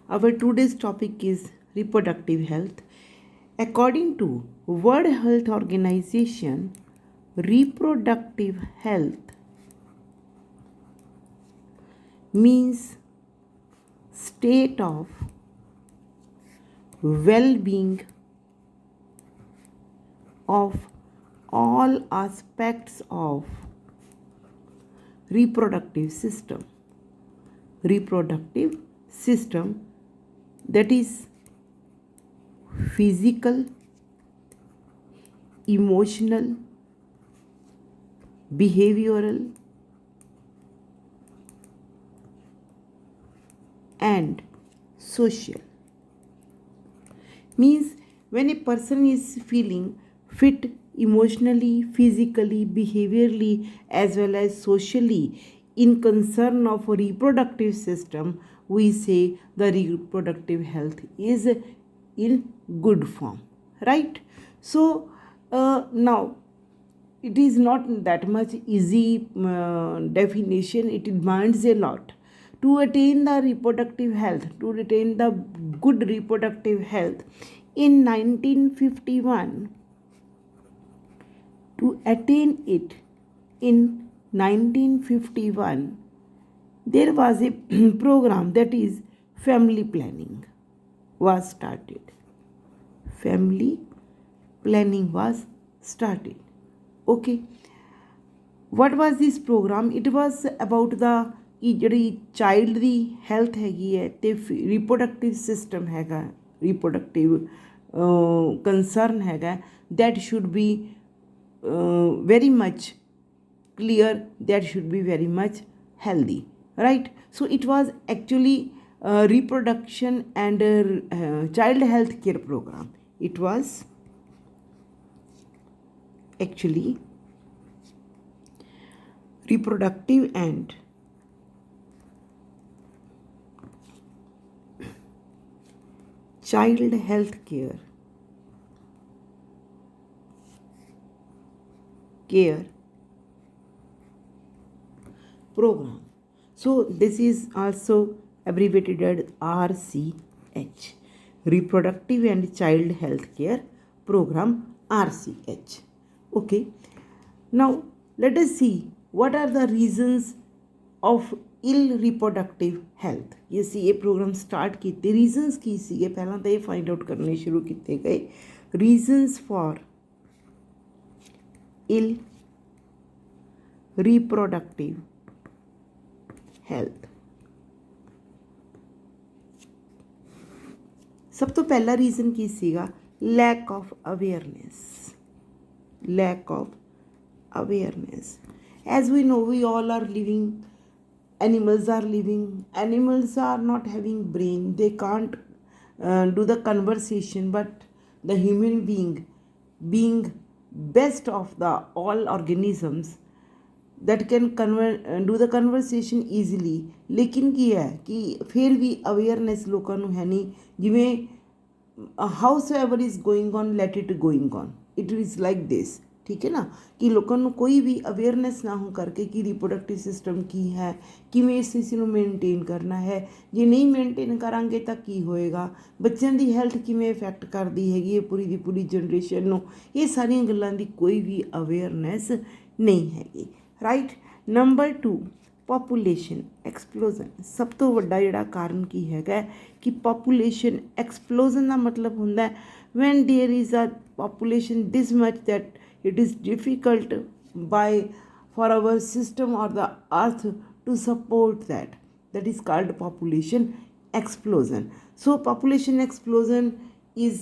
Our today's topic is reproductive health. According to World Health Organization, reproductive health means state of well-being of all aspects of reproductive system. Reproductive system, that is physical, emotional, behavioral, and social. Means when a person is feeling fit emotionally, physically, behaviorally, as well as socially in concern of a reproductive system, we say the reproductive health is in good form, right? So now it is not that much easy definition. It demands a lot to attain the reproductive health, to attain the good reproductive health. In 1951, to attain it in 1951, there was a program, that is family planning was started. Family planning was started. Okay, what was this program? It was about the ਜਿਹੜੀ child ਦੀ health ਹੈਗੀ ਹੈ ਅਤੇ reproductive system ਹੈਗਾ, reproductive concern ਹੈਗਾ, that should be very much clear, that should be very much healthy, right? So it was actually reproduction and child health care program. It was actually reproductive and child health care program. So this is also abbreviated as RCH, reproductive and child health care program, RCH. Okay, now let us see what are the reasons of ill reproductive health. ये सी ये programme start किए, reasons की सीगे पहला तो ये find out करने शुरू किए गए. Reasons for ill reproductive health. सब तो पहला रीजन की सीगा lack of awareness. Lack of awareness. As we know, we all are living, animals are living, animals are not having brain, they can't do the conversation, but the human being best of the all organisms that can do the conversation easily. लेकिन की है कि फिर भी awareness लोगों ਨੂੰ है नहीं, जिमें howsoever is going on, let it going on, it is like this. ठीक है ना, कि ਲੋਕਾਂ ਨੂੰ ਕੋਈ ਵੀ ਅਵੇਅਰਨੈਸ ਨਾ ਹੋ ਕਰਕੇ ਕਿ ਰਿਪਰੋਡਕਟਿਵ ਸਿਸਟਮ ਕੀ ਹੈ, ਕਿਵੇਂ ਇਸ ਚੀਜ਼ ਨੂੰ ਮੇਨਟੇਨ ਕਰਨਾ ਹੈ, ਜੇ ਨਹੀਂ ਮੇਨਟੇਨ ਕਰਾਂਗੇ ਤਾਂ ਕੀ ਹੋਏਗਾ, ਬੱਚਿਆਂ ਦੀ ਹੈਲਥ ਕਿਵੇਂ ਇਫੈਕਟ ਕਰਦੀ ਹੈਗੀ ਹੈ ਪੂਰੀ ਦੀ ਪੂਰੀ ਜਨਰੇਸ਼ਨ ਨੂੰ, ਇਹ ਸਾਰੀਆਂ ਗੱਲਾਂ ਦੀ ਕੋਈ ਵੀ ਅਵੇਅਰਨੈਸ ਨਹੀਂ ਹੈਗੀ, ਰਾਈਟ. Number 2, population ਐਕਸਪਲੋਜ਼ਨ. ਸਭ ਤੋਂ ਵੱਡਾ ਜਿਹੜਾ ਕਾਰਨ ਕੀ ਹੈਗਾ ਕਿ ਪੋਪੂਲੇਸ਼ਨ ਐਕਸਪਲੋਜ਼ਨ ਦਾ ਮਤਲਬ ਹੁੰਦਾ when there is a population this much that it is difficult for our system or the earth to support that. That is called population explosion. So population explosion is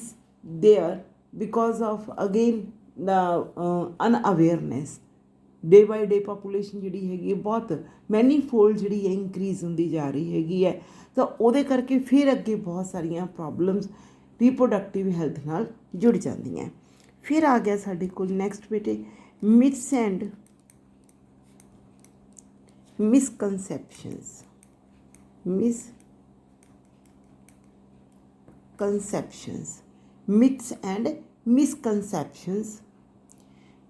there because of again the unawareness. Day by day population ਜਿਹੜੀ ਹੈਗੀ ਹੈ ਬਹੁਤ ਮੈਨੀ fold ਜਿਹੜੀ ਹੈ increase ਹੁੰਦੀ ਜਾ ਰਹੀ ਹੈਗੀ ਹੈ, ਤਾਂ ਉਹਦੇ ਕਰਕੇ ਫਿਰ ਅੱਗੇ ਬਹੁਤ ਸਾਰੀਆਂ ਪ੍ਰੋਬਲਮਸ ਰਿਪਰੋਡਕਟਿਵ ਹੈਲਥ ਨਾਲ ਜੁੜ ਜਾਂਦੀਆਂ. ਫਿਰ ਆ ਗਿਆ ਸਾਡੇ ਕੋਲ ਨੈਕਸਟ ਬੇਟੇ myths and misconceptions. Myths and misconceptions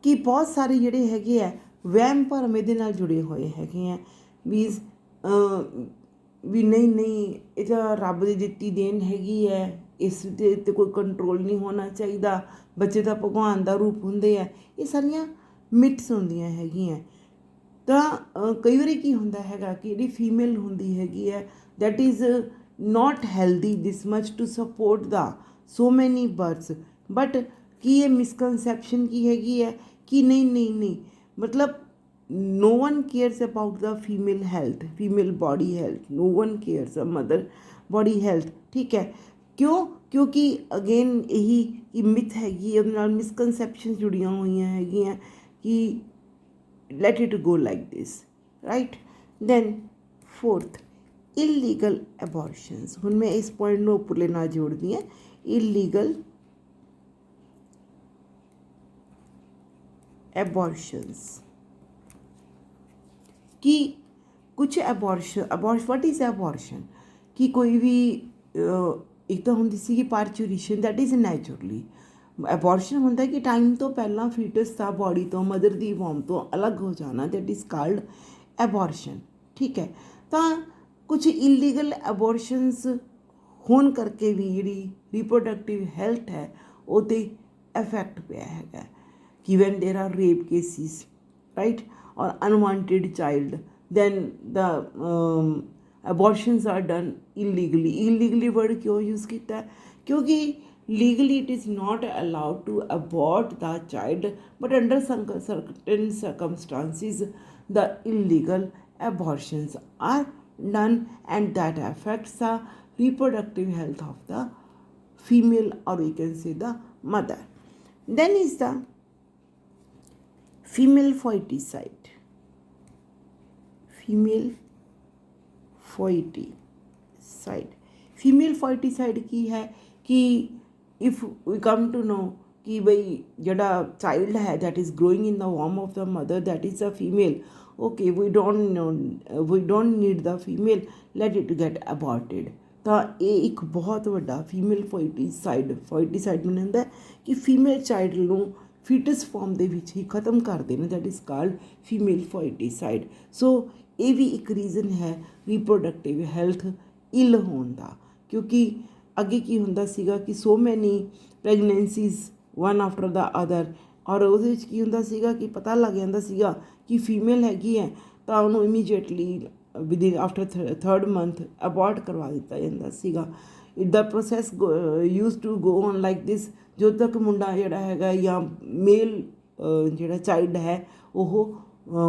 ਕਿ ਬਹੁਤ ਸਾਰੇ ਜਿਹੜੇ ਹੈਗੇ ਆ ਵਹਿਮ ਭਰਮ ਇਹਦੇ ਨਾਲ ਜੁੜੇ ਹੋਏ ਹੈਗੇ ਆ. ਮੀਨਸ ਵੀ ਨਹੀਂ ਇਹ ਤਾਂ ਰੱਬ ਦੀ ਦਿੱਤੀ ਦੇਣ ਹੈਗੀ ਹੈ, ਇਸ ਦੇ ਉੱਤੇ ਕੋਈ ਕੰਟਰੋਲ ਨਹੀਂ ਹੋਣਾ ਚਾਹੀਦਾ, ਬੱਚੇ ਤਾਂ ਭਗਵਾਨ ਦਾ ਰੂਪ ਹੁੰਦੇ ਆ, ਇਹ ਸਾਰੀਆਂ ਮਿਥਸ ਹੁੰਦੀਆਂ ਹੈਗੀਆਂ। ਤਾਂ ਕਈ ਵਾਰੀ ਕੀ ਹੁੰਦਾ ਹੈਗਾ ਕਿ ਜਿਹੜੀ ਫੀਮੇਲ ਹੁੰਦੀ ਹੈਗੀ ਹੈ that is not healthy this much to support the so many births, but ਕੀ ਇਹ ਮਿਸਕਨਸੈਪਸ਼ਨ ਕੀ ਹੈਗੀ ਹੈ ਕਿ ਨਹੀਂ ਮਤਲਬ no one cares about the female health, female body health, no one cares a mother body health, ठीक है। क्यों? क्योंकि अगेन यही मिथ हैगी, ਉਹਦੇ ਨਾਲ ਮਿਸਕਨਸੈਪਸ਼ਨ ਜੁੜੀਆਂ ਹੋਈਆਂ ਹੈਗੀਆਂ ਕਿ let it go like this, right? Then fourth, illegal abortions। ਹੁਣ ਮੈਂ ਇਸ ਪੁਆਇੰਟ ਨੂੰ ਉੱਪਰਲੇ ਨਾਲ ਜੋੜਦੀ ਹਾਂ, illegal abortions। कि कुछ एबॉर्शन व्हाट इज़ एबॉर्शन कि कोई भी एक तो होंदी सी parturition that is naturally, abortion होंदा कि टाइम तो पहला फीटस था बॉडी तो मदर दी वॉम तो अलग हो जाना, दैट इज़ कॉल्ड एबॉर्शन, ठीक है। तो कुछ इलीगल एबॉर्शनस होने करके भी जी रिप्रोडक्टिव हैल्थ है वो तो इफेक्ट पाया है कि when there are rape cases, right, or unwanted child, then the abortions are done illegally। illegally word क्यों use किया है? क्योंकि legally it is not allowed to abort the child, but under certain circumstances the illegal abortions are done and that affects the reproductive health of the female, or we can say the mother। Then is the female foeticide। female foeticide, female foeticide की है कि if we come to know कि भाई जड़ा child है that is growing in the वॉर्म of the mother that is a female, okay we don't need the female, let it get aborted. तो ये एक बहुत बड़ा फीमेल फोइटिसाइड में ਹੁੰਦਾ कि फीमेल चाइल्ड ਨੂੰ फीटस फॉर्म ਦੇ ਵਿੱਚ ਹੀ ਖਤਮ ਕਰ ਦੇਣਾ, दैट इज़ कॉल्ड फीमेल फोइटिसाइड। सो ਇਹ ਵੀ ਇੱਕ ਰੀਜ਼ਨ ਹੈ ਰੀਪਰੋਡਕਟਿਵ ਹੈਲਥ ਇਲ ਹੋਣ ਦਾ, ਕਿਉਂਕਿ ਅੱਗੇ ਕੀ ਹੁੰਦਾ ਸੀਗਾ ਕਿ ਸੋ ਮੈਨੀ ਪ੍ਰੈਗਨੈਂਸੀਜ਼ ਵਨ ਆਫਟਰ ਦਾ ਅਦਰ, ਔਰ ਉਹਦੇ ਵਿੱਚ ਕੀ ਹੁੰਦਾ ਸੀਗਾ ਕਿ ਪਤਾ ਲੱਗ ਜਾਂਦਾ ਸੀਗਾ ਕਿ ਫੀਮੇਲ ਹੈਗੀ ਹੈ ਤਾਂ ਉਹਨੂੰ immediately within after third month abort ਕਰਵਾ ਦਿੱਤਾ ਜਾਂਦਾ ਸੀਗਾ। The process use to go on like this, ਜਦੋਂ ਤੱਕ ਮੁੰਡਾ ਜਿਹੜਾ ਹੈਗਾ ਜਾਂ ਮੇਲ ਜਿਹੜਾ ਚਾਈਲਡ ਹੈ ਉਹ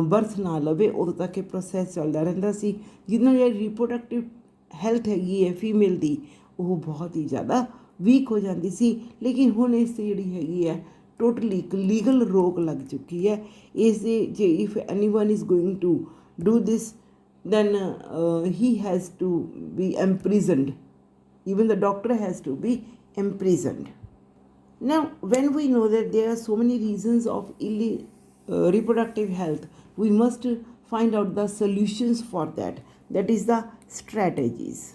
ਬਰਥ ਨਾ ਲਵੇ ਉਦੋਂ ਤੱਕ ਇਹ ਪ੍ਰੋਸੈਸ ਚੱਲਦਾ ਰਹਿੰਦਾ ਸੀ, ਜਿਹਦੇ ਨਾਲ ਜਿਹੜੀ ਰੀਪਰੋਡਕਟਿਵ ਹੈਲਥ ਹੈਗੀ ਹੈ ਫੀਮੇਲ ਦੀ ਉਹ ਬਹੁਤ ਹੀ ਜ਼ਿਆਦਾ ਵੀਕ ਹੋ ਜਾਂਦੀ ਸੀ। ਲੇਕਿਨ ਹੁਣ ਇਸ 'ਤੇ ਜਿਹੜੀ ਹੈਗੀ ਹੈ ਟੋਟਲੀ ਇੱਕ ਲੀਗਲ ਰੋਕ ਲੱਗ ਚੁੱਕੀ ਹੈ ਇਸ ਦੇ। ਜੇ if anyone is going to do this then he has to be imprisoned, even the doctor has to be imprisoned। Now when we know that there are so many reasons of reproductive health, we must find out the solutions for that, that is the strategies।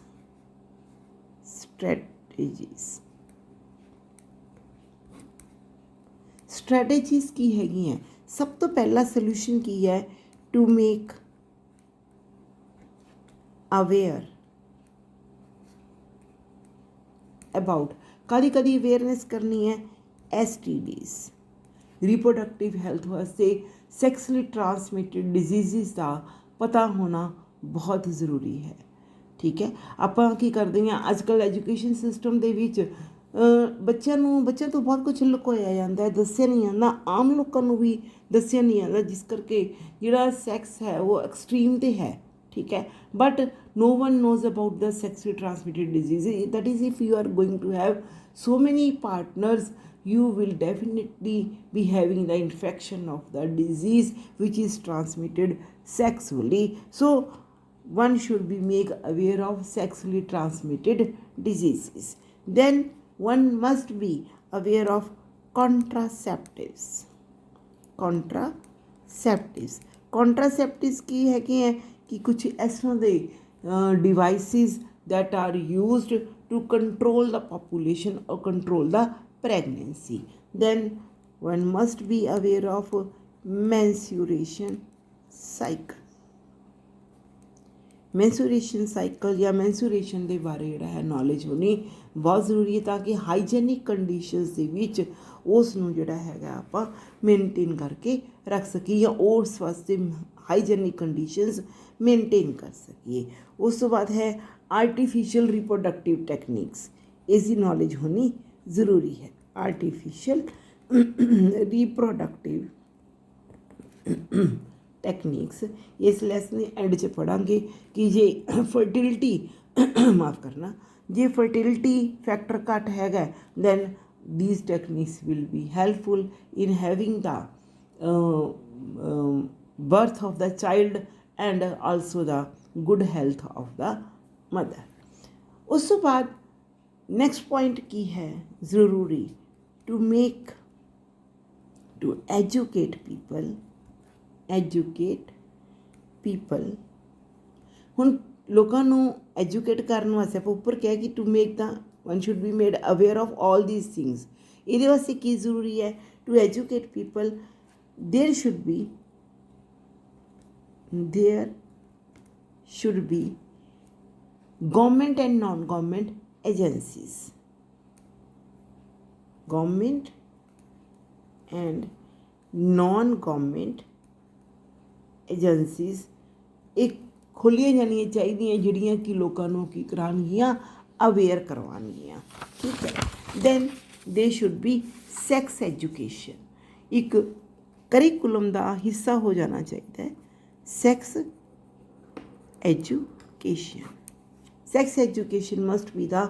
strategies ਕੀ ਹੈਗੀਆਂ? ਸਭ ਤੋਂ ਪਹਿਲਾ solution ਕੀ ਹੈ? to make aware about, कदी awareness करनी है STDs, reproductive health वास्ते सैक्सुअली transmitted disease का पता होना बहुत ज़रूरी है, ठीक है। ਆਪਾਂ ਕੀ ਕਰਦੇ ਹਾਂ ਅੱਜ ਕੱਲ੍ਹ ਐਜੂਕੇਸ਼ਨ ਸਿਸਟਮ ਦੇ ਵਿੱਚ ਬੱਚਿਆਂ ਤੋਂ ਬਹੁਤ ਕੁਝ ਲੁਕੋਇਆ ਜਾਂਦਾ ਹੈ, ਦੱਸਿਆ ਨਹੀਂ ਜਾਂਦਾ, ਆਮ ਲੋਕਾਂ ਨੂੰ ਵੀ ਦੱਸਿਆ ਨਹੀਂ ਜਾਂਦਾ, ਜਿਸ ਕਰਕੇ ਜਿਹੜਾ ਸੈਕਸ ਹੈ ਉਹ ਐਕਸਟ੍ਰੀਮ 'ਤੇ ਹੈ, ठीक है। But no one knows about the sexually transmitted diseases, that is if you are going to have so many partners you will definitely be having the infection of the disease which is transmitted sexually। So one should be made aware of sexually transmitted diseases। Then one must be aware of contraceptives। contraceptives की है कि कि कुछ इस तरह के devices that are used to control the population और control the pregnancy. Then one must be aware of menstruation cycle। Menstruation cycle ਜਾਂ ਮੈਂਸੂਰੇਸ਼ਨ ਦੇ ਬਾਰੇ ਜਿਹੜਾ ਹੈ ਨੌਲੇਜ ਹੋਣੀ ਬਹੁਤ ਜ਼ਰੂਰੀ ਹੈ, ਤਾਂ ਕਿ ਹਾਈਜੈਨਿਕ ਕੰਡੀਸ਼ਨਸ ਦੇ ਵਿੱਚ ਉਸ ਨੂੰ ਜਿਹੜਾ ਹੈਗਾ ਆਪਾਂ ਮੇਨਟੇਨ ਕਰਕੇ ਰੱਖ ਸਕੀਏ ਜਾਂ ਉਸ ਵਾਸਤੇ ਹਾਈਜੈਨਿਕ ਕੰਡੀਸ਼ਨਸ ਮੇਨਟੇਨ ਕਰ ਸਕੀਏ। ਉਸ ਤੋਂ ਬਾਅਦ ਹੈ ਆਰਟੀਫਿਸ਼ੀਅਲ ਰਿਪਰੋਡਕਟਿਵ ਟੈਕਨੀਕਸ, ਇਸ ਦੀ ਨੌਲੇਜ ਹੋਣੀ ਜ਼ਰੂਰੀ ਹੈ। ਆਰਟੀਫਿਸ਼ੀਅਲ रिप्रोडक्टिव टैक्नीक्स इस लैसन के एंड च पढ़ांगे कि जे फर्टिलिटी माफ़ करना, जे फर्टिलिटी फैक्टर घट हैगा then these techniques will be helpful in having the birth of the child and also the good health of the mother। उस तो बाद नेक्स्ट पॉइंट की है ज़रूरी to make to educate people। ਹੁਣ ਲੋਕਾਂ ਨੂੰ ਐਜੂਕੇਟ ਕਰਨ ਵਾਸਤੇ ਆਪਾਂ ਉੱਪਰ ਕਿਹਾ ਕਿ to make the one should be made aware of all these things. ਇਹਦੇ ਵਾਸਤੇ ਕੀ ਜ਼ਰੂਰੀ ਹੈ? To educate people there should be government and non-government agencies, government and non-government agencies एक ਖੋਲ੍ਹੀਆਂ ਜਾਣੀਆਂ ਚਾਹੀਦੀਆਂ ਜਿਹੜੀਆਂ ਕਿ ਲੋਕਾਂ ਨੂੰ ਕੀ ਕਰਾਉਣਗੀਆਂ, ਅਵੇਅਰ ਕਰਵਾਉਣਗੀਆਂ। ਠੀਕ ਹੈ। Then they should be sex education, ਇੱਕ ਕਰਿਕੂਲਮ ਦਾ ਹਿੱਸਾ ਹੋ ਜਾਣਾ ਚਾਹੀਦਾ ਹੈ sex education. Sex education must be the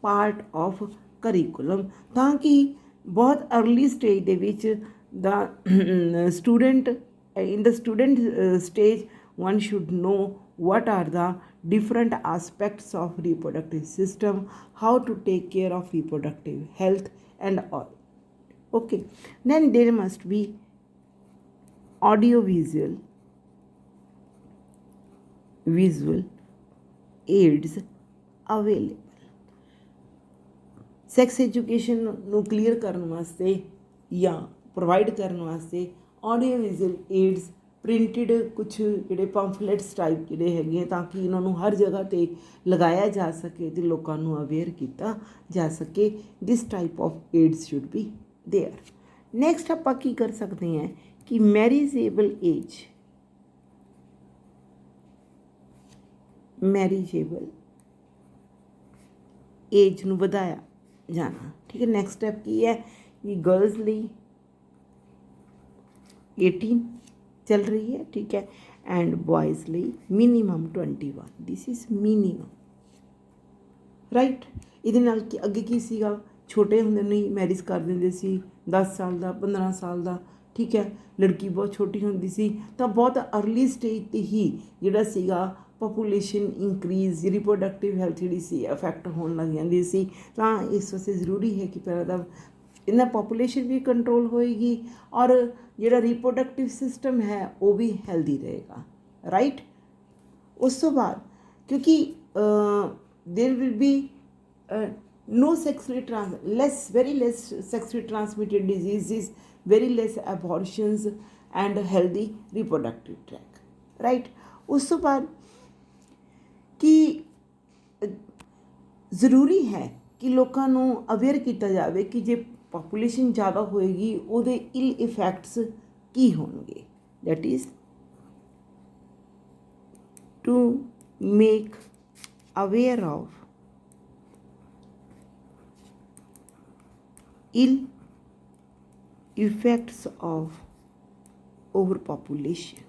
part of curriculum, ਤਾਂ ਕਿ ਬਹੁਤ ਅਰਲੀ ਸਟੇਜ ਦੇ ਵਿੱਚ the student in the student stage one should know what are the different aspects of reproductive system, how to take care of reproductive health and all। okay, then there must be audio visual aids available। Sex education ਨੂੰ clear ਕਰਨ ਵਾਸਤੇ ਜਾਂ provide ਕਰਨ ਵਾਸਤੇ audio visual AIDS printed ਕੁਛ ਜਿਹੜੇ ਪੰਫਲੇਟਸ type ਜਿਹੜੇ ਹੈਗੇ, ਤਾਂ ਕਿ ਇਹਨਾਂ ਨੂੰ ਹਰ ਜਗ੍ਹਾ 'ਤੇ ਲਗਾਇਆ ਜਾ ਸਕੇ ਅਤੇ ਲੋਕਾਂ ਨੂੰ ਅਵੇਅਰ ਕੀਤਾ ਜਾ ਸਕੇ। This type of aids should be there. Next ਆਪਾਂ ਕੀ ਕਰ ਸਕਦੇ ਹਾਂ ਕਿ ਮੈਰਿਜੇਬਲ ਏਜ ਨੂੰ ਵਧਾਇਆ ਜਾਣਾ। ਠੀਕ ਹੈ। ਨੈਕਸਟ ਸਟੈਪ ਕੀ ਹੈ ਕਿ ਗਰਲਸ ਲਈ 18 ਚੱਲ ਰਹੀ ਹੈ। ਠੀਕ ਹੈ। ਐਂਡ ਬॉयज़ ਲਈ minimum 21। This is minimum, right. ਇਹਦੇ ਨਾਲ ਕਿ ਅੱਗੇ ਕੀ ਸੀਗਾ, ਛੋਟੇ ਹੁੰਦੇ ਨਹੀਂ ਮੈਰਿਜ ਕਰ ਦਿੰਦੇ ਸੀ, 10 ਸਾਲ ਦਾ 15 ਸਾਲ ਦਾ। ਠੀਕ ਹੈ। ਲੜਕੀ ਬਹੁਤ ਛੋਟੀ ਹੁੰਦੀ ਸੀ ਤਾਂ ਬਹੁਤ ਅਰਲੀ ਸਟੇਜ 'ਤੇ ਹੀ ਜਿਹੜਾ ਸੀਗਾ ਪੋਪੂਲੇਸ਼ਨ ਇੰਕਰੀਜ਼, ਰਿਪਰੋਡਕਟਿਵ ਹੈਲਥ ਜਿਹੜੀ ਸੀ ਅਫੈਕਟ ਹੋਣ ਲੱਗ ਜਾਂਦੀ ਸੀ। ਤਾਂ ਇਸ ਵਾਸਤੇ ਜ਼ਰੂਰੀ ਹੈ ਕਿ ਪਹਿਲਾਂ ਤਾਂ ਇਹਨਾਂ ਪੋਪੂਲੇਸ਼ਨ ਵੀ ਕੰਟਰੋਲ ਹੋਏਗੀ ਔਰ ਜਿਹੜਾ ਰਿਪਰੋਡਕਟਿਵ ਸਿਸਟਮ ਹੈ ਉਹ ਵੀ ਹੈਲਦੀ ਰਹੇਗਾ, ਰਾਈਟ। ਉਸ ਤੋਂ ਬਾਅਦ ਕਿਉਂਕਿ ਦੇਰ will be no very less sexually transmitted diseases, very less abortions and healthy reproductive tract, right। ਉਸ ਤੋਂ ਬਾਅਦ ਕਿ ਜ਼ਰੂਰੀ ਹੈ ਕਿ ਲੋਕਾਂ ਨੂੰ ਅਵੇਅਰ ਕੀਤਾ ਜਾਵੇ ਕਿ ਜੇ ਪਾਪੂਲੇਸ਼ਨ ਜ਼ਿਆਦਾ ਹੋਏਗੀ ਉਹਦੇ ਇਲ ਇਫੈਕਟਸ ਕੀ ਹੋਣਗੇ। That is to make aware of ill effects of overpopulation।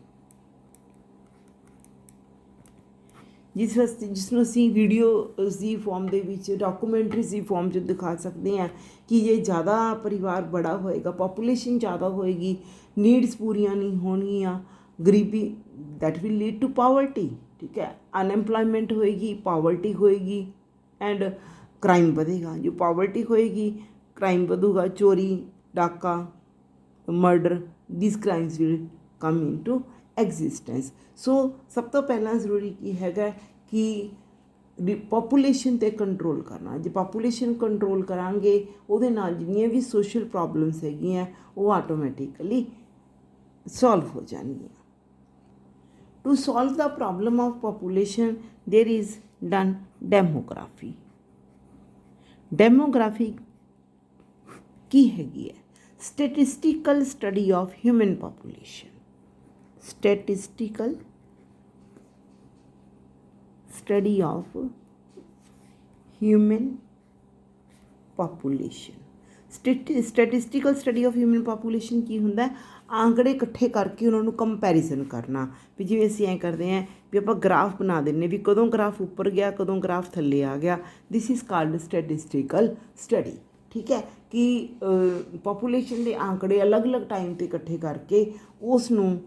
ਜਿਸਨੂੰ ਅਸੀਂ ਵੀਡੀਓਜ਼ ਦੀ ਫੋਰਮ ਦੇ ਵਿੱਚ, ਡਾਕੂਮੈਂਟਰੀਜ਼ ਦੀ ਫੋਰਮ 'ਚ ਦਿਖਾ ਸਕਦੇ ਹਾਂ ਕਿ ਜੇ ਜ਼ਿਆਦਾ ਪਰਿਵਾਰ ਬੜਾ ਹੋਏਗਾ, ਪਾਪੂਲੇਸ਼ਨ ਜ਼ਿਆਦਾ ਹੋਏਗੀ, ਨੀਡਸ ਪੂਰੀਆਂ ਨਹੀਂ ਹੋਣਗੀਆਂ, ਗਰੀਬੀ, that will lead to poverty. ਠੀਕ ਹੈ। ਅਨਐਮਪਲੋਇਮੈਂਟ ਹੋਏਗੀ, ਪਾਵਰਟੀ ਹੋਏਗੀ ਐਂਡ ਕ੍ਰਾਈਮ ਵਧੇਗਾ। ਜੋ ਪਾਵਰਟੀ ਹੋਏਗੀ ਕ੍ਰਾਈਮ ਵਧੂਗਾ, ਚੋਰੀ, ਡਾਕਾ, murder, this crimes will come into existence. So ਸਭ ਤੋਂ ਪਹਿਲਾਂ ਜ਼ਰੂਰੀ ਕੀ ਹੈਗਾ ਕਿ ਪਾਪੂਲੇਸ਼ਨ 'ਤੇ ਕੰਟਰੋਲ ਕਰਨਾ। ਜੇ ਪਾਪੂਲੇਸ਼ਨ ਕੰਟਰੋਲ ਕਰਾਂਗੇ ਉਹਦੇ ਨਾਲ ਜਿੰਨੀਆਂ ਵੀ ਸੋਸ਼ਲ ਪ੍ਰੋਬਲਮਸ ਹੈਗੀਆਂ ਉਹ ਆਟੋਮੈਟਿਕਲੀ ਸੋਲਵ ਹੋ ਜਾਣਗੀਆਂ। To solve the problem of population, there is done demography. Demography ਕੀ ਹੈਗੀ ਹੈ? Statistical study of human population. Statistical study of human population. Statistical study of human population ਕੀ ਹੁੰਦਾ ਹੈ? ਆਂਕੜੇ ਇਕੱਠੇ ਕਰਕੇ ਉਹਨਾਂ ਨੂੰ ਕੰਪੈਰੀਜ਼ਨ ਕਰਨਾ। ਵੀ ਜਿਵੇਂ ਅਸੀਂ ਐਂ ਕਰਦੇ ਹਾਂ ਵੀ ਆਪਾਂ ਗ੍ਰਾਫ ਬਣਾ ਦਿੰਦੇ ਵੀ ਕਦੋਂ ਗ੍ਰਾਫ ਉੱਪਰ ਗਿਆ, ਕਦੋਂ ਗ੍ਰਾਫ ਥੱਲੇ ਆ ਗਿਆ। This is called statistical study. ਠੀਕ ਹੈ ਕਿ ਪੋਪੂਲੇਸ਼ਨ ਦੇ ਆਂਕੜੇ ਅਲੱਗ-ਅਲੱਗ ਟਾਈਮ 'ਤੇ ਇਕੱਠੇ ਕਰਕੇ ਉਸ ਨੂੰ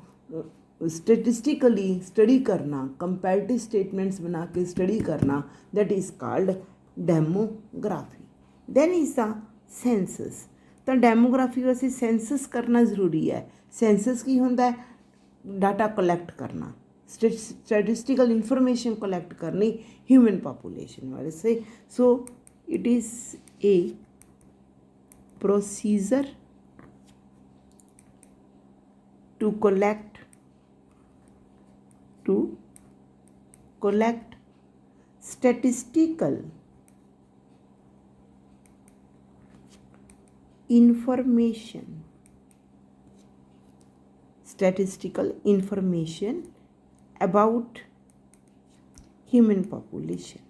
ਸਟੈਟਿਸਟਿਕਲੀ ਸਟੱਡੀ ਕਰਨਾ, ਕੰਪੈਰੇਟਿਵ ਸਟੇਟਮੈਂਟਸ ਬਣਾ ਕੇ ਸਟੱਡੀ ਕਰਨਾ, that is called demography. Then is the census. ਤਾਂ ਡੈਮੋਗ੍ਰਾਫੀ ਵਾਸਤੇ ਸੈਂਸਸ ਕਰਨਾ ਜ਼ਰੂਰੀ ਹੈ। ਸੈਂਸਸ ਕੀ ਹੁੰਦਾ ਹੈ? ਡਾਟਾ ਕਲੈਕਟ ਕਰਨਾ, ਸਟੈਟਿਸਟਿਕਲ ਇਨਫੋਰਮੇਸ਼ਨ ਕਲੈਕਟ ਕਰਨੀ ਹਿਊਮਨ ਪਾਪੂਲੇਸ਼ਨ ਵਾਸਤੇ। So it is a procedure to collect statistical information about human population।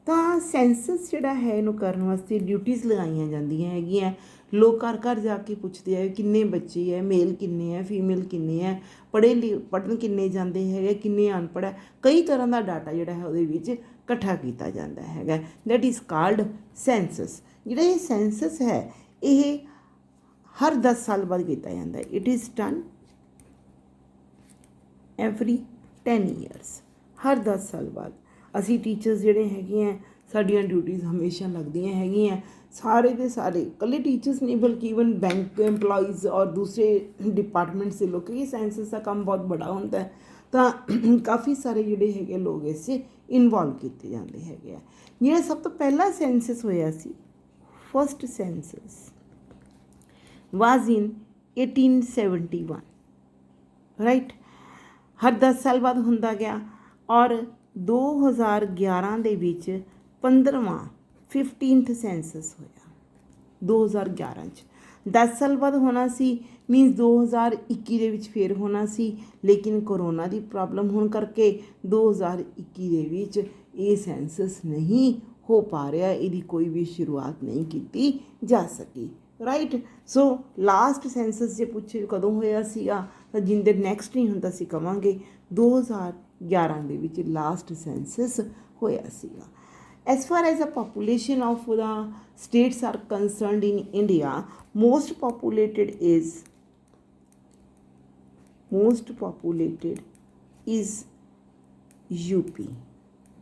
ਤਾਂ ਸੈਂਸਸ ਜਿਹੜਾ ਹੈ ਇਹਨੂੰ ਕਰਨ ਵਾਸਤੇ ਡਿਊਟੀਜ਼ ਲਗਾਈਆਂ ਜਾਂਦੀਆਂ ਹੈਗੀਆਂ। ਲੋਕ ਘਰ ਘਰ ਜਾ ਕੇ ਪੁੱਛਦੇ ਆ ਕਿੰਨੇ ਬੱਚੇ ਹੈ, ਮੇਲ ਕਿੰਨੇ ਹੈ, ਫੀਮੇਲ ਕਿੰਨੇ ਹੈ, ਪੜ੍ਹਨ ਕਿੰਨੇ ਜਾਂਦੇ ਹੈਗੇ, ਕਿੰਨੇ ਅਨਪੜ੍ਹ ਹੈ। ਕਈ ਤਰ੍ਹਾਂ ਦਾ ਡਾਟਾ ਜਿਹੜਾ ਹੈ ਉਹਦੇ ਵਿੱਚ ਇਕੱਠਾ ਕੀਤਾ ਜਾਂਦਾ ਹੈਗਾ। That is called senses. ਜਿਹੜਾ ਇਹ ਸੈਂਸਸ ਹੈ ਇਹ ਹਰ 10 ਸਾਲ ਬਾਅਦ ਕੀਤਾ ਜਾਂਦਾ ਹੈ। It is done every 10 years। ਹਰ 10 ਸਾਲ ਬਾਅਦ ਅਸੀਂ ਟੀਚਰਸ ਜਿਹੜੇ ਹੈਗੇ ਆ ਸਾਡੀਆਂ ਡਿਊਟੀਜ਼ ਹਮੇਸ਼ਾ ਲੱਗਦੀਆਂ ਹੈਗੀਆਂ। ਸਾਰੇ ਦੇ ਸਾਰੇ ਇਕੱਲੇ ਟੀਚਰਸ ਨਹੀਂ ਬਲਕਿ ਈਵਨ ਬੈਂਕ ਐਮਪਲੋਈਜ਼ ਔਰ ਦੂਸਰੇ ਡਿਪਾਰਟਮੈਂਟਸ ਦੇ ਲੋਕ, ਇਹ ਸਾਇੰਸਸ ਦਾ ਕੰਮ ਬਹੁਤ ਬੜਾ ਹੁੰਦਾ ਤਾਂ ਕਾਫੀ ਸਾਰੇ ਜਿਹੜੇ ਹੈਗੇ ਲੋਕ ਇਸ 'ਚ ਇਨਵੋਲਵ ਕੀਤੇ ਜਾਂਦੇ ਹੈਗੇ ਆ। ਜਿਹੜਾ ਸਭ ਤੋਂ ਪਹਿਲਾ ਸੈਂਸਸ ਹੋਇਆ ਸੀ, ਫਸਟ ਸੈਂਸਸ ਵਾਜ਼ ਇਨ 1871 ਰਾਈਟ। ਹਰ 10 ਸਾਲ ਬਾਅਦ ਹੁੰਦਾ ਗਿਆ ਔਰ 2011 ਦੇ ਵਿੱਚ 15th ਸੈਂਸਸ ਹੋਇਆ 2011 'ਚ। 10 ਸਾਲ ਬਾਅਦ ਹੋਣਾ ਸੀ ਮੀਨਸ 2021 ਦੇ ਵਿੱਚ ਫੇਰ ਹੋਣਾ ਸੀ, ਲੇਕਿਨ ਕਰੋਨਾ ਦੀ ਪ੍ਰੋਬਲਮ ਹੋਣ ਕਰਕੇ 2021 ਦੇ ਵਿੱਚ ਇਹ ਸੈਂਸਸ ਨਹੀਂ ਹੋ ਪਾ ਰਿਹਾ, ਇਹਦੀ ਕੋਈ ਵੀ ਸ਼ੁਰੂਆਤ ਨਹੀਂ ਕੀਤੀ ਜਾ ਸਕੀ ਰਾਈਟ। ਸੋ ਲਾਸਟ ਸੈਂਸਸ ਜੇ ਪੁੱਛੇ ਕਦੋਂ ਹੋਇਆ ਸੀਗਾ ਤਾਂ ਜਿੰਦੇ ਨੈਕਸਟ ਨਹੀਂ ਹੁੰਦਾ ਸੀ ਕਵਾਂਗੇ 2011 ਦੇ ਵਿੱਚ ਲਾਸਟ ਸੈਂਸਸ ਹੋਇਆ ਸੀਗਾ। As far as the population of the states are concerned in India, most populated is UP।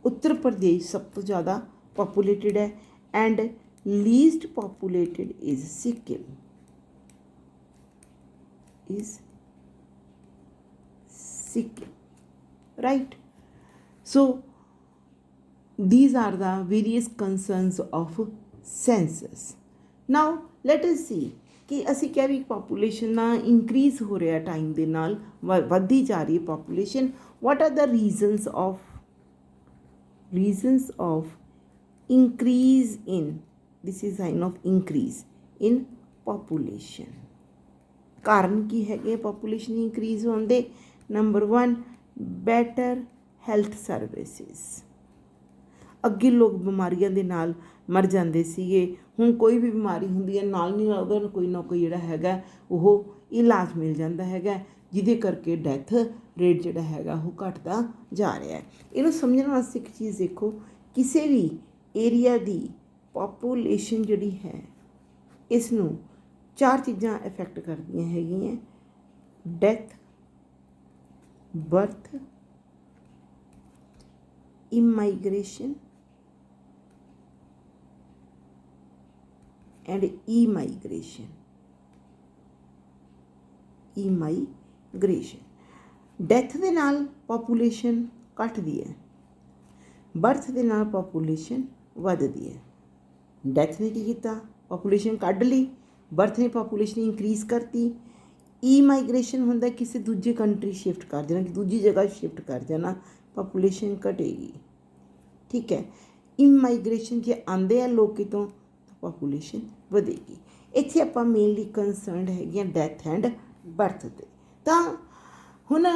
Uttar Pradesh सब तो ज़्यादा populated है and least populated is Sikkim। Right? So these are the various concerns of census। Now let us see ਕਿ ਅਸੀਂ ਕਿਹਾ ਵੀ population ਨਾ increase ਹੋ ਰਿਹਾ ਟਾਈਮ ਦੇ ਨਾਲ, ਵੱਧਦੀ ਜਾ ਰਹੀ ਹੈ population. What are the reasons of increase in, this is sign of increase in population। ਕਾਰਨ ਕੀ ਹੈਗੇ ਪਾਪੂਲੇਸ਼ਨ ਇਨਕਰੀਜ਼ ਹੋਣ ਦੇ? Number 1 better health services. ਅੱਗੇ ਲੋਕ ਬਿਮਾਰੀਆਂ ਦੇ ਨਾਲ ਮਰ ਜਾਂਦੇ ਸੀਗੇ, ਹੁਣ ਕੋਈ ਵੀ ਬਿਮਾਰੀ ਹੁੰਦੀ ਹੈ ਨਾਲ ਨਹੀਂ ਨਾਲ ਉਹਦਾ ਕੋਈ ਨਾ ਕੋਈ ਜਿਹੜਾ ਹੈਗਾ ਉਹ ਇਲਾਜ ਮਿਲ ਜਾਂਦਾ ਹੈਗਾ, ਜਿਹਦੇ ਕਰਕੇ ਡੈਥ ਰੇਟ ਜਿਹੜਾ ਹੈਗਾ ਉਹ ਘਟਦਾ ਜਾ ਰਿਹਾ ਹੈ। ਇਹਨੂੰ ਸਮਝਣ ਵਾਸਤੇ ਇੱਕ ਚੀਜ਼ ਦੇਖੋ, ਕਿਸੇ ਵੀ ਏਰੀਆ ਦੀ ਪਾਪੂਲੇਸ਼ਨ ਜਿਹੜੀ ਹੈ ਇਸ ਨੂੰ 4 ਚੀਜ਼ਾਂ ਇਫੈਕਟ ਕਰਦੀਆਂ ਹੈਗੀਆਂ: ਡੈਥ, ਬਰਥ, ਇਮਾਈਗ੍ਰੇਸ਼ਨ ਐਂਡ ਇਮਾਈਗ੍ਰੇਸ਼ਨ। ਡੈਥ ਦੇ ਨਾਲ ਪਾਪੂਲੇਸ਼ਨ ਘਟਦੀ ਹੈ, ਬਰਥ ਦੇ ਨਾਲ ਪਾਪੂਲੇਸ਼ਨ ਵੱਧਦੀ ਹੈ। ਡੈਥ ਨੇ ਕੀ ਕੀਤਾ? ਪਾਪੂਲੇਸ਼ਨ ਕੱਢ ਲਈ। ਬਰਥ ਨੇ ਪਾਪੂਲੇਸ਼ਨ ਇੰਕਰੀਜ਼ ਕਰਤੀ। ਈ ਮਾਈਗ੍ਰੇਸ਼ਨ ਹੁੰਦਾ ਕਿਸੇ ਦੂਜੀ ਕੰਟਰੀ ਸ਼ਿਫਟ ਕਰ ਜਾਣਾ, ਕਿ ਦੂਜੀ ਜਗ੍ਹਾ ਸ਼ਿਫਟ ਕਰ ਜਾਣਾ, ਪਾਪੂਲੇਸ਼ਨ ਘਟੇਗੀ। ਠੀਕ ਹੈ। ਇਮਾਈਗ੍ਰੇਸ਼ਨ ਜੇ ਆਉਂਦੇ ਆ ਲੋਕ ਕਿਤੋਂ ਤਾਂ ਪਾਪੂਲੇਸ਼ਨ ਵਧੇਗੀ। ਇੱਥੇ ਆਪਾਂ ਮੇਨਲੀ ਕੰਸਰਨਡ ਹੈਗੀਆਂ ਡੈਥ ਐਂਡ ਬਰਥ 'ਤੇ। ਤਾਂ ਹੁਣ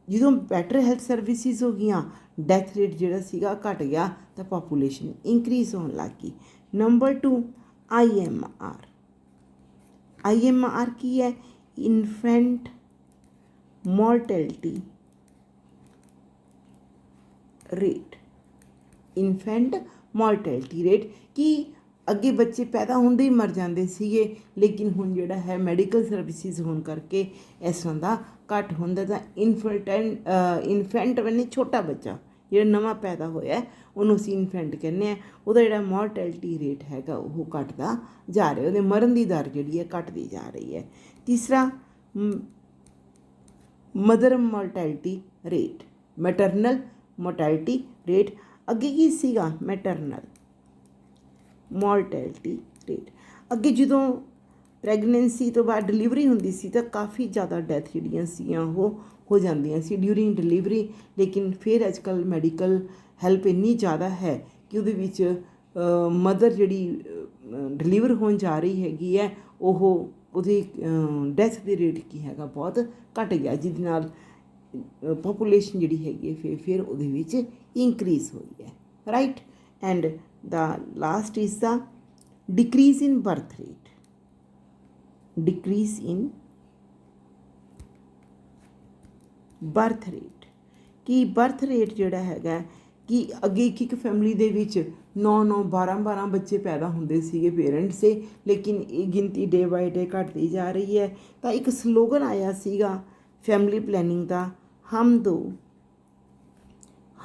ਜਦੋਂ ਬੈਟਰ ਹੈਲਥ ਸਰਵਿਸਿਜ਼ ਹੋ ਗਈਆਂ, ਡੈਥ ਰੇਟ ਜਿਹੜਾ ਸੀਗਾ ਘਟ ਗਿਆ, ਤਾਂ ਪਾਪੂਲੇਸ਼ਨ ਇੰਕਰੀਜ਼ ਹੋਣ ਲੱਗ ਗਈ। Number 2 IMR। IMR ਕੀ ਹੈ? Infant mortality rate. Infant mortality rate ਕਿ ਅੱਗੇ ਬੱਚੇ ਪੈਦਾ ਹੁੰਦੇ ਹੀ ਮਰ ਜਾਂਦੇ ਸੀਗੇ, ਲੇਕਿਨ ਹੁਣ ਜਿਹੜਾ ਹੈ ਮੈਡੀਕਲ ਸਰਵਿਸਿਜ਼ ਹੋਣ ਕਰਕੇ ਇਸ ਤਰ੍ਹਾਂ ਦਾ ਘੱਟ ਹੁੰਦਾ। ਤਾਂ ਇਨਫੈਂਟ ਮੈਨੇ ਛੋਟਾ ਬੱਚਾ ਜਿਹੜਾ ਨਵਾਂ ਪੈਦਾ ਹੋਇਆ ਉਹਨੂੰ ਅਸੀਂ ਇਨਫੈਂਟ ਕਹਿੰਦੇ ਹਾਂ, ਉਹਦਾ ਜਿਹੜਾ ਮੋਰਟੈਲਿਟੀ ਰੇਟ ਹੈਗਾ ਉਹ ਘਟਦਾ ਜਾ ਰਿਹਾ, ਉਹਦੇ ਮਰਨ ਦੀ ਦਰ ਜਿਹੜੀ ਹੈ ਘਟਦੀ ਜਾ ਰਹੀ ਹੈ। ਤੀਸਰਾ mother mortality rate, maternal mortality rate. ਅੱਗੇ ਕੀ ਸੀਗਾ? Maternal mortality rate. ਅੱਗੇ ਜਦੋਂ ਪ੍ਰੈਗਨੈਂਸੀ ਤੋਂ ਬਾਅਦ ਡਿਲੀਵਰੀ ਹੁੰਦੀ ਸੀ ਤਾਂ ਕਾਫੀ ਜ਼ਿਆਦਾ ਡੈਥ ਜਿਹੜੀਆਂ ਸੀਗੀਆਂ ਉਹ ਹੋ ਜਾਂਦੀਆਂ ਸੀ ਡਿਊਰਿੰਗ ਡਿਲੀਵਰੀ, ਲੇਕਿਨ ਫਿਰ ਅੱਜ ਕੱਲ੍ਹ ਮੈਡੀਕਲ ਹੈਲਪ ਇੰਨੀ ਜ਼ਿਆਦਾ ਹੈ ਕਿ ਉਹਦੇ ਵਿੱਚ ਮਦਰ ਜਿਹੜੀ ਡਿਲੀਵਰ ਹੋਣ ਜਾ ਰਹੀ ਹੈਗੀ ਹੈ ਉਹਦੀ ਡੈਥ ਦੇ ਰੇਟ ਕੀ ਹੈਗਾ ਬਹੁਤ ਘਟ ਗਿਆ, ਜਿਹਦੇ ਨਾਲ ਪਾਪੂਲੇਸ਼ਨ ਜਿਹੜੀ ਹੈਗੀ ਹੈ ਫਿਰ ਉਹਦੇ ਵਿੱਚ ਇੰਕਰੀਜ਼ ਹੋਈ ਹੈ, right. And the last is the decrease in birth rate. Decrease in birth rate ਕਿ ਬਰਥ ਰੇਟ ਜਿਹੜਾ ਹੈਗਾ ਕਿ ਅੱਗੇ ਇੱਕ ਫੈਮਿਲੀ ਦੇ ਵਿੱਚ 9-9 12-12 ਬੱਚੇ ਪੈਦਾ ਹੁੰਦੇ ਸੀਗੇ ਪੇਰੈਂਟਸ ਦੇ, ਲੇਕਿਨ ਇਹ ਗਿਣਤੀ ਡੇ ਬਾਏ ਡੇ ਘਟਦੀ ਜਾ ਰਹੀ ਹੈ। ਤਾਂ ਇੱਕ ਸਲੋਗਨ ਆਇਆ ਸੀਗਾ ਫੈਮਿਲੀ ਪਲੈਨਿੰਗ ਦਾ, ਹਮ ਦੋ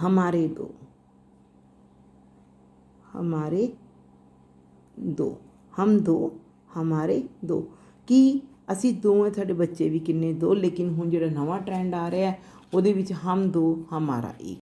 ਹਮਾਰੇ ਦੋ, ਹਮਾਰੇ ਦੋ, ਹਮ ਦੋ ਹਮਾਰੇ ਦੋ, ਕਿ ਅਸੀਂ ਦੋ ਹੈ, ਸਾਡੇ ਬੱਚੇ ਵੀ ਕਿੰਨੇ ਦੋ। ਲੇਕਿਨ ਹੁਣ ਜਿਹੜਾ ਨਵਾਂ ਟਰੈਂਡ ਆ ਰਿਹਾ ਉਹਦੇ ਵਿੱਚ ਹਮ ਦੋ ਹਮਾਰਾ ਇੱਕ।